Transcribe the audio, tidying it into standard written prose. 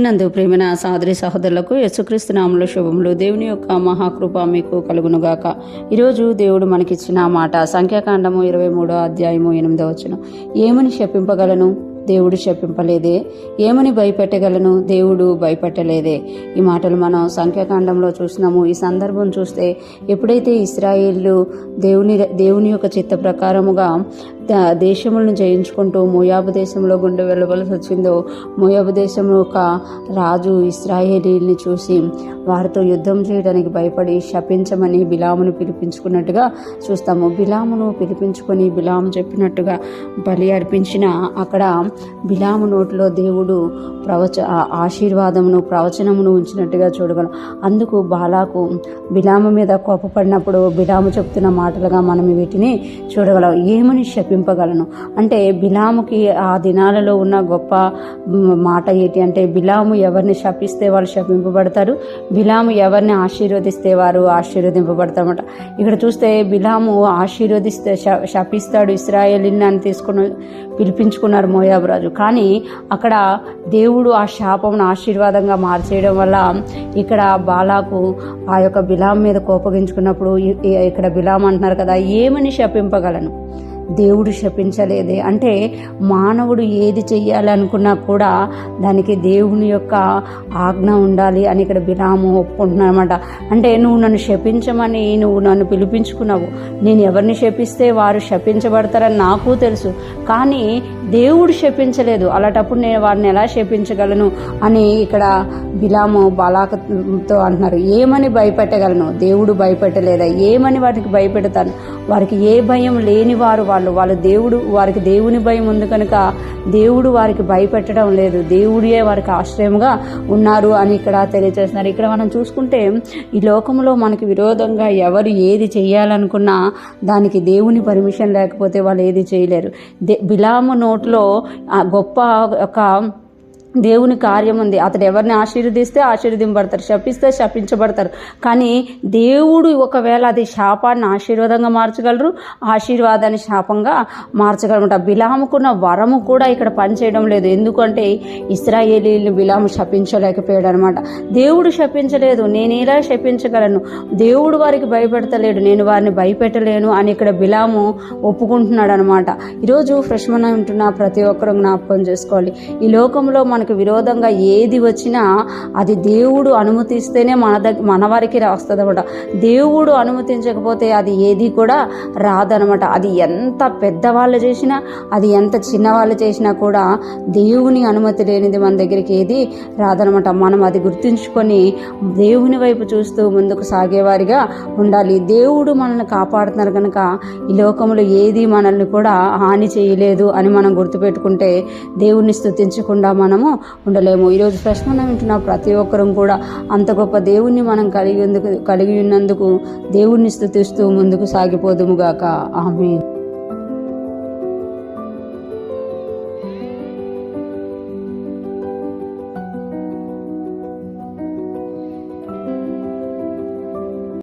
నందు ప్రేమైన సహోదరి సహోదరులకు యేసుక్రీస్తు నామములో శుభములు. దేవుని యొక్క మహాకృప మీకు కలుగునుగాక. ఈరోజు దేవుడు మనకిచ్చిన మాట సంఖ్యాకాండము 23వ అధ్యాయము 8వ వచనం. ఏమని శపింపగలను? దేవుడు శపింపలేదే. ఏమని భయపెట్టగలను? దేవుడు భయపెట్టలేదే. ఈ మాటలు మనం సంఖ్యాకాండంలో చూస్తున్నాము. ఈ సందర్భం చూస్తే ఎప్పుడైతే ఇశ్రాయేలు దేవుని యొక్క చిత్త ప్రకారముగా దేశములను జయించుకుంటూ మోయాబు దేశంలో గుండె వెళ్ళవలసి వచ్చిందో, మోయాబు దేశం యొక్క రాజు ఇశ్రాయేలీల్ని చూసి వారితో యుద్ధం చేయడానికి భయపడి శపించమని బిలామును పిలిపించుకున్నట్టుగా చూస్తాము. బిలామును పిలిపించుకొని బిలాము చెప్పినట్టుగా బలి అర్పించిన అక్కడ బిలాము నోటిలో దేవుడు ఆశీర్వాదమును ప్రవచనమును ఉంచినట్టుగా చూడగలం. అందుకు బాలాకు బిలాము మీద కోపపడినప్పుడు బిలాము చెప్తున్న మాటలుగా మనం వీటిని చూడగలం. ఏమని శపింపగలను అంటే, బిలాముకి ఆ దినాలలో ఉన్న గొప్ప మాట ఏంటి అంటే, బిలాము ఎవరిని శపిస్తే వాళ్ళు శపింపబడతారు, బిలాము ఎవరిని ఆశీర్వదిస్తే వారు ఆశీర్వదింపబడతారన్నమాట. ఇక్కడ చూస్తే బిలాము ఆశీర్వదిస్తే శపిస్తాడు ఇశ్రాయేలీని అని పిలిపించుకున్నారు మోయాబు రాజు. కానీ అక్కడ దేవుడు ఆ శాపమును ఆశీర్వాదంగా మార్చేయడం వల్ల ఇక్కడ బాలాకు ఆ యొక్క బిలాం మీద కోపగించుకున్నప్పుడు ఇక్కడ బిలాం అంటున్నారు కదా, ఏమని శపింపగలను? దేవుడు శపించలేదే. అంటే మానవుడు ఏది చెయ్యాలనుకున్నా కూడా దానికి దేవుని యొక్క ఆజ్ఞ ఉండాలి అని ఇక్కడ బిలాము ఒప్పుకుంటున్నారన్నమాట. అంటే నువ్వు నన్ను శపించమని నువ్వు నన్ను పిలిపించుకున్నావు, నేను ఎవరిని శపిస్తే వారు శపించబడతారని నాకు తెలుసు, కానీ దేవుడు శపించలేదు. అలాంటప్పుడు నేను వారిని ఎలా శపించగలను అని ఇక్కడ బిలాము బాలాకుతో అంటున్నారు. ఏమని భయపెట్టగలను? దేవుడు భయపెట్టలేదా? ఏమని వారికి భయపెడతాను? వారికి ఏ భయం లేని వాళ్ళు దేవుడు వారికి దేవుని భయం ఉంది కనుక దేవుడు వారికి భయపెట్టడం లేదు, దేవుడే వారికి ఆశ్రయంగా ఉన్నారు అని ఇక్కడ తెలియజేస్తున్నారు. ఇక్కడ మనం చూసుకుంటే ఈ లోకంలో మనకి విరోధంగా ఎవరు ఏది చేయాలనుకున్నా దానికి దేవుని పర్మిషన్ లేకపోతే వాళ్ళు ఏది చేయలేరు. బిలాము నోట్లో గొప్ప ఒక దేవుని కార్యం ఉంది. అతడు ఎవరిని ఆశీర్వదిస్తే ఆశీర్వదింపబడతారు, శపిస్తే శపించబడతారు. కానీ దేవుడు ఒకవేళ అది శాపాన్ని ఆశీర్వాదంగా మార్చగలరు, ఆశీర్వాదాన్ని శాపంగా మార్చగలరట. బిలాముకున్న వరము కూడా ఇక్కడ పనిచేయడం లేదు. ఎందుకంటే ఇశ్రాయేలీని బిలాము శపించలేకపోయాడు అనమాట. దేవుడు శపించలేదు, నేను ఎలా శపించగలను? దేవుడు వారికి భయపెడతలేడు, నేను వారిని భయపెట్టలేను అని ఇక్కడ బిలాము ఒప్పుకుంటున్నాడు అనమాట. ఈరోజు ఫ్రెష్మన్ ఉంటున్న ప్రతి ఒక్కరూ జ్ఞాపకం చేసుకోవాలి, ఈ లోకంలో మనకు విరోధంగా ఏది వచ్చినా అది దేవుడు అనుమతిస్తేనే మన వారికి వస్తుంది అనమాట. దేవుడు అనుమతించకపోతే అది ఏది కూడా రాదనమాట. అది ఎంత పెద్దవాళ్ళు చేసినా, అది ఎంత చిన్నవాళ్ళు చేసినా కూడా దేవుని అనుమతి లేనిది మన దగ్గరికి ఏది రాదనమాట. మనం అది గుర్తుంచుకొని దేవుని వైపు చూస్తూ ముందుకు సాగేవారిగా ఉండాలి. దేవుడు మనల్ని కాపాడుతున్నారు కనుక ఈ లోకంలో ఏది మనల్ని కూడా హాని చేయలేదు అని మనం గుర్తుపెట్టుకుంటే దేవుణ్ణి స్తుతించకుండా మనము ఉండలేము. ఈరోజు ప్రశ్న వింటున్న ప్రతి ఒక్కరం కూడా అంత గొప్ప దేవుణ్ణి మనం కలిగి ఉన్నందుకు దేవుణ్ణి స్తుతిస్తూ ముందుకు సాగిపోదుముగాక. ఆమేన్.